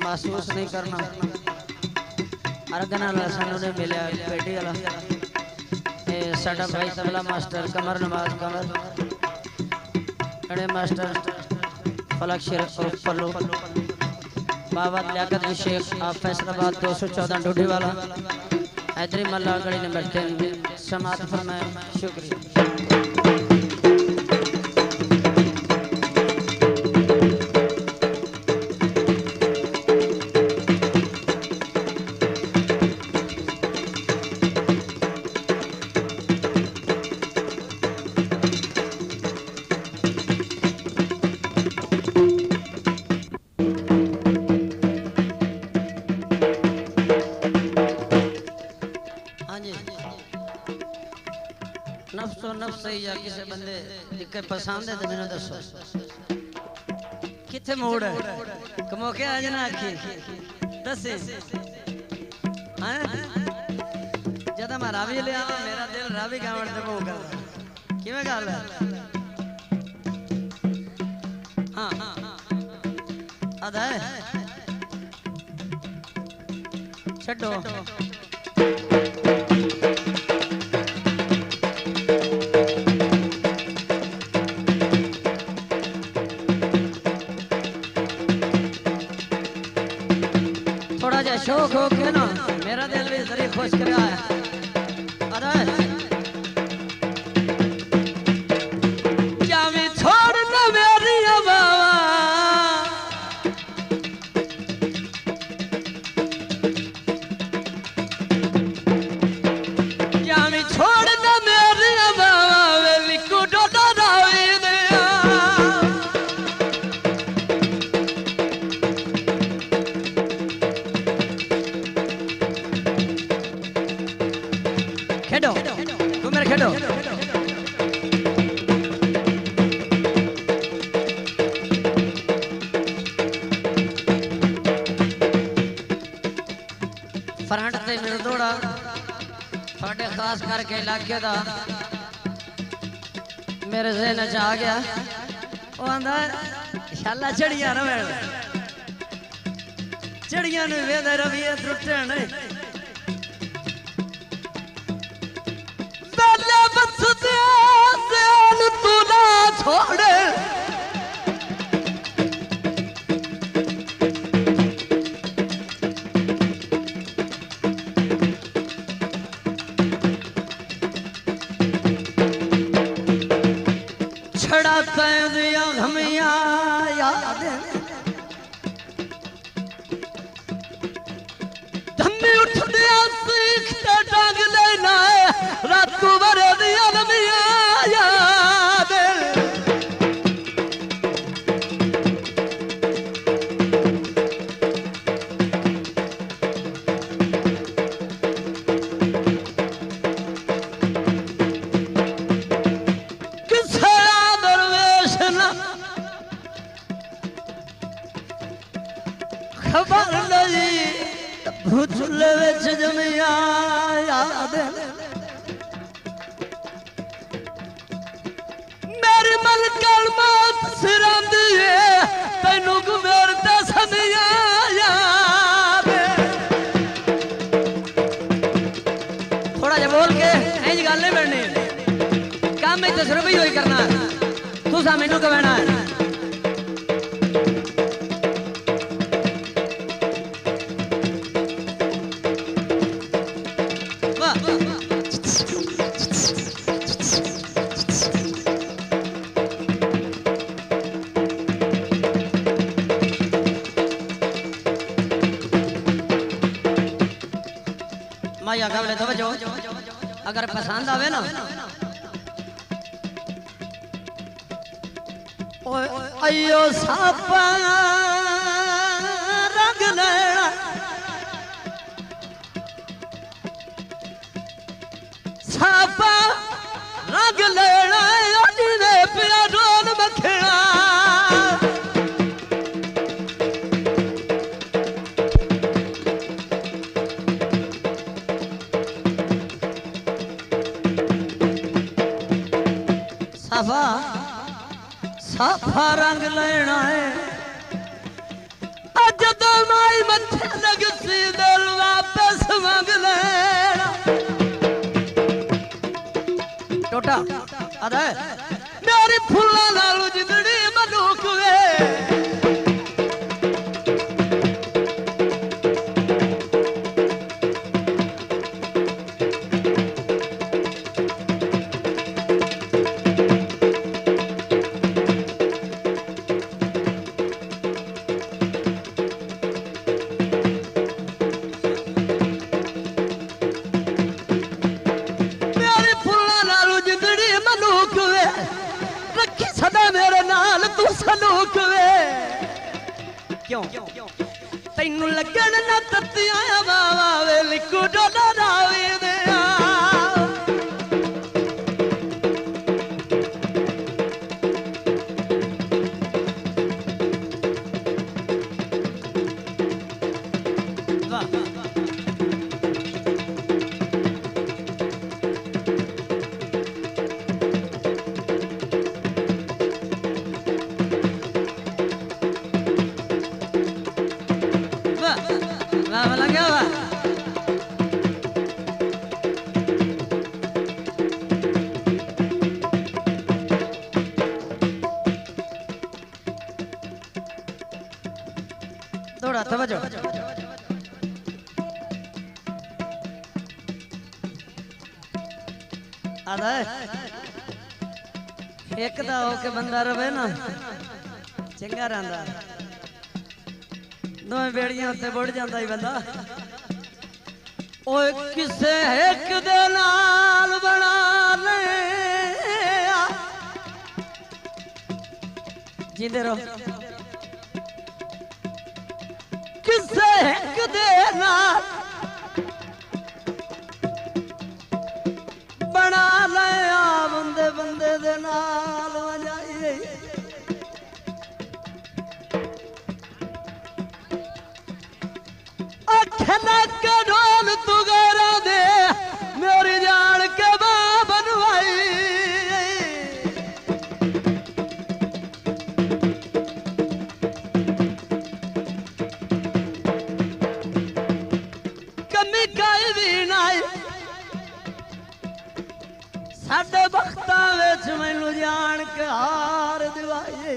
महसूस नहीं करना। अरगना सानू ने मिले पेटी वाला साडा भाई तबला मास्टर कमर नवाज कमर अड़े मास्टर फलक शेर पल्लू बाबा लियाकत शेख आप फैसलाबाद 214 ढूढ़ी वाला हैदरी मल्ला गली नंबर 3 समात फरमाए। शुक्रिया। नफ्सो नफ्स ही या किसी बंदे दिक्कत पसंद है तो मैंने दसो किथे मोड़ है कमो के आज ना आखी दसे हैं जदा मैं रावी ले आवा मेरा दिल रावी गावण ते को कर किवें गल है। हां आदा है छड्डो शौक हो के ना मेरा दिल भी जरी खुश कर रहा है। अरे क्या मैं छोड़ ना मेरी बाबा क्या मैं छोड़ ना मेरी बाबा वेली को डोडा रावी दे खेडो तू मेरे खेडो फ्रंट ते मेरे दौड़ा थोड़े खास करके इलाके दा मेरे ज़हन च आ गया वो आंदा शाला चढ़िया ना मैं चढ़िया ने वेदे रविए त्रुटण तू ना छोड़े छड़ा दिया हमिया याद धम्मी उठ दिया सीखते टांग लेना रात भरे दिया हमिया याद खबर नहीं भूचले विच जमिया याद मेरी मन कलमात सिरांदी है तैनू गुमेर ते सनिया याद थोड़ा जा बोल के इंज गल नहीं बननी काम में तो सिर्फ ही होई करना तू सा मैनू कहना है। माया गवले तवज्जो अगर पसंद आवे ना अयो सापा रंग लेना सापा रंग लेना ने पिया ढोल मखना साफा साफा रंग लेना है अज तो माई क्यों तेनू लगन ना तत्तियां बावा वे लिकू डोला रावी दे थोड़ा तवज्जो आधा एक दा होके बंदा रवे ना चंगा रहंदा दोवें बेड़ियां उत्ते बुड़ जांदा ही बंदा ओए किसे एक दे नाल बना ले जींदे रहो किसे एक दे नाल बना लिया बंदे बंदे दे नाल वजाई अखना करोल तू गरा दे मेरी जान के बनवाई कमी काई भी नाई साडे बख्तां विच मैनू जान के हार दिवाई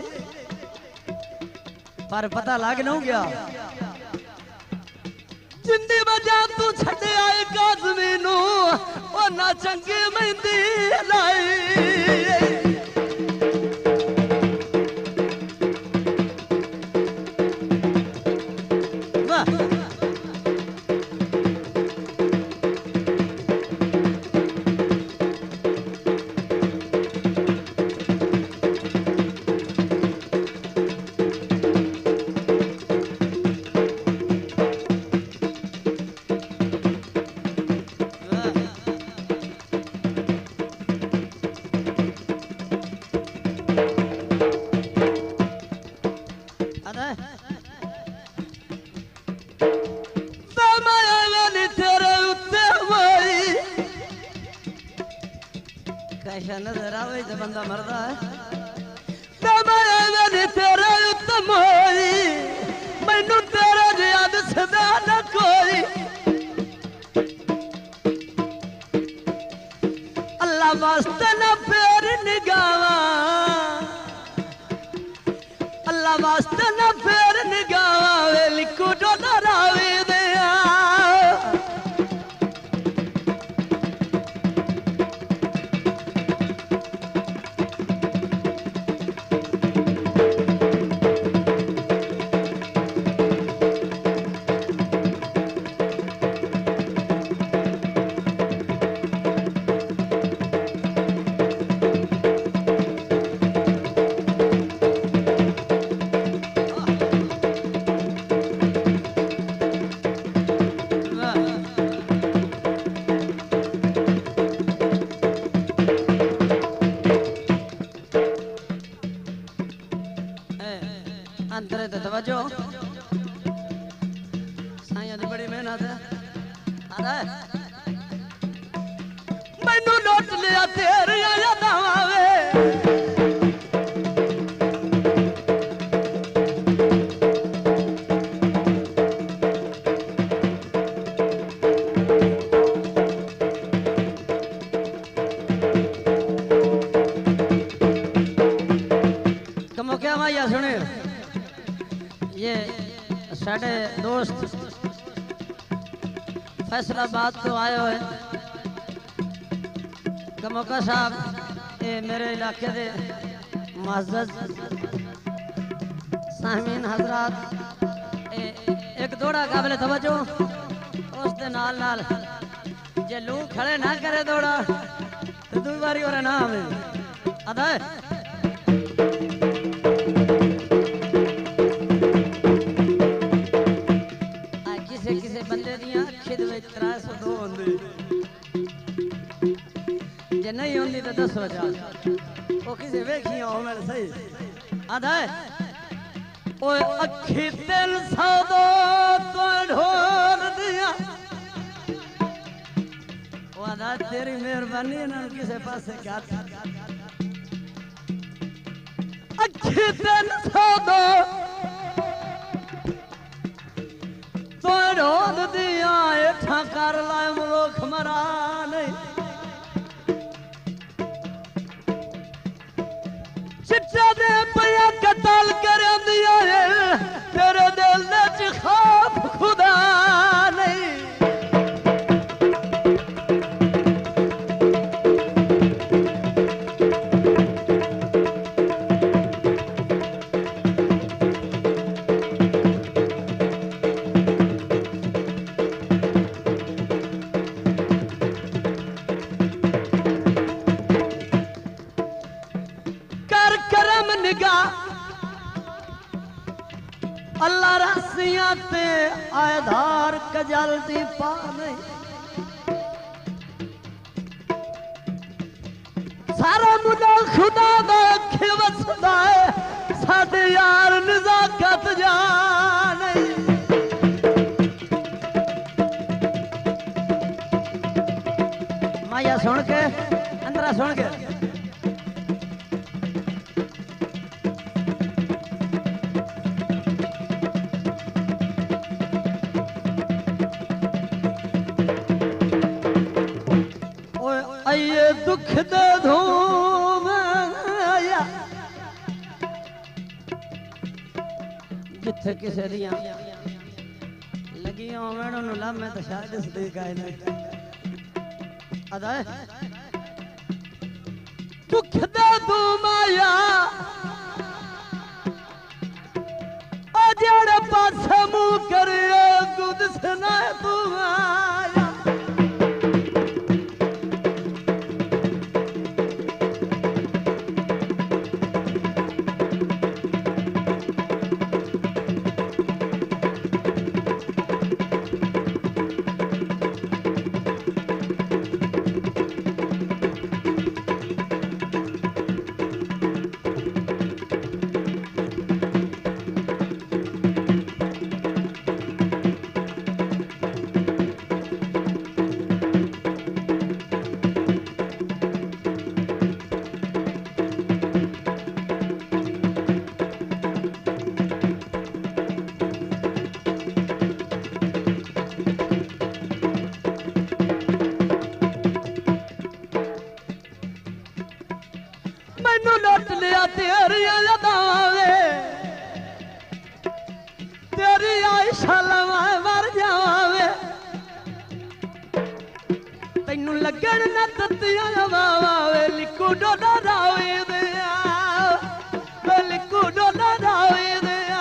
पर पता लग न गया जिंदी वजह तू छड़े आए काज़मी नू ओ ना चंगी मेहंदी लाई कैसा नजर आवे जब बंदा मरदा है तेरे उत्तम होई मैनू तेरे याद सदा न कोई अल्लाह वास्ते न फेर निगावा अल्लाह वास्ते न फेर निगावा वे लिखो डोला रावी दे अंतरे ते तवज्जो साईं दी बड़ी मेहनत है आदा मैनू लौट लिया तेरियां यादां वे कमो क्या माया सुने ये साढ़े दोस्त फैसलाबाद तो आए हुए कमोका साहब ये मेरे इलाके दे मुअज़्ज़ज़ साहमीन हजरात एक दौड़ा काबिल तवज्जो उस दे नाल नाल जे लोग खड़े ना करे दौड़ा तो दूसरी बारी और नाम अदा बंदे दियां अखी दे विच 302 होंदी जे नहीं होंदी तो दसो जा ओ किसे वेखियो हो मेरे सही आधा है ओए अखी 302 तो ढोल दिया ओ आधा तेरी मेहरबानी ना किसे पासे क्या अखी 302 तो ढोल दिया एठा कर लाए मुल्क मरा नहीं चिट्टा दे पिया कतल कर दिया तेरे दिल च खौफ खुदा नहीं अल्लाह रसिया ते आधार कजल दी पा नहीं सारा मुदा खुदा दा अखे वसदा है साडे यार नजाकत जा नहीं माया सुन के अंदरा सुन के दुख दे धूम आया जिथे किसे दियां लगियां होवन उन्होंने लामे तो शायद इस दी गाय नहीं अदा दुख दे धूम आया जेड़े पासे मुंह करिए गुद सुना तू आया मैनू लुट लिया तेरिया लदावे तेरी आयशा लवा मर जावे तेनू लगन न तत्तियां लवावे लिखू डोला रावे दिया लिखू डोला रावे दिया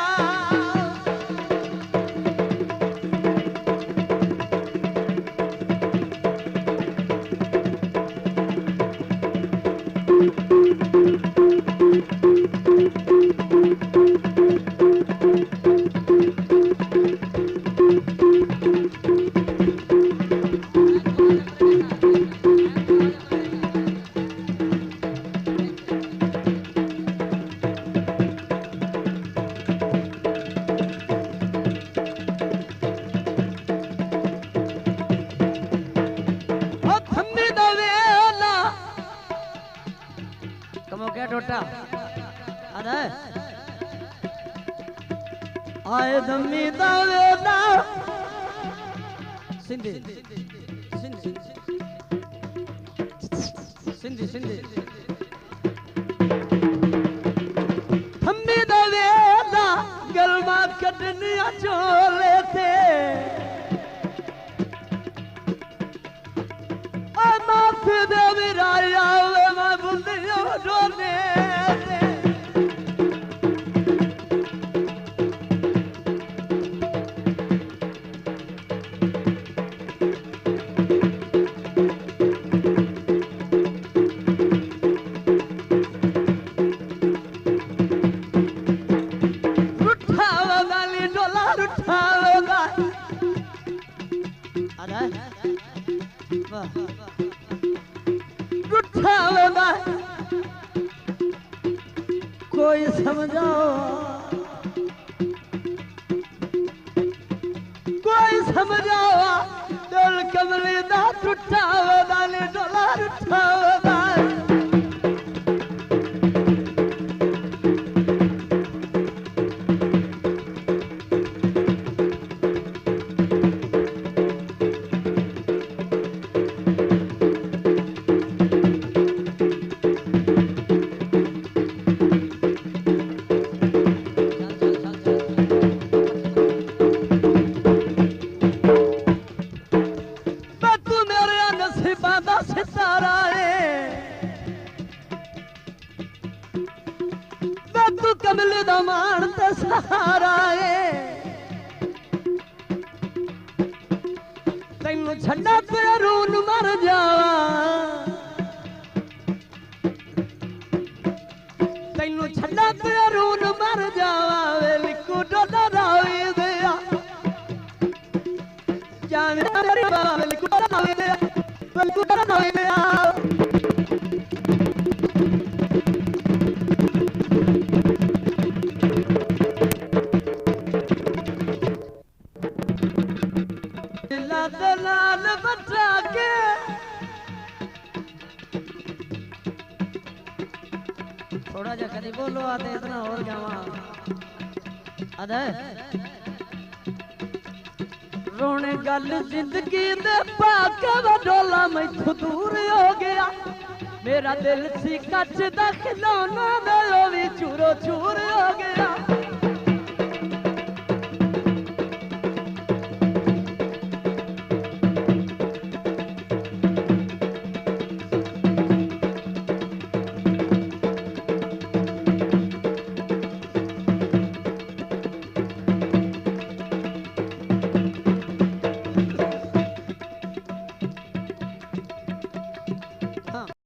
आए दमी दावे ना सिंधी सिंधी सिंधी सिंधी थम्मी दावे ना गलमा कटनिया चोले थे आ माफी दे विराया वे मैं बुंदियो डोले रुठा रूठा होगा कोई समझाओ, कोई समझाओ दिल कमरे दा टूटा होगा ने डोला रूठा होगा। सितारा तू कमल दा मान ते सहारा तेनू छड्डा ते रून मर जावा, तेनू छड्डा ते रून मर जावा। वेली कुड़ा रावी दिया जाने मेरी बाबा वेली कुड़ा रावी दिया, वेली कुड़ा रावी दिया। लाल बचा के थोड़ा जा कदी बोलो आते इतना और जावा आदे रोने गल जिंदगी दे पाके वडोला मैथों दूर हो गया। मेरा दिल सी कच दा खिलौना दे ओ भी चूरो चूर हो गया।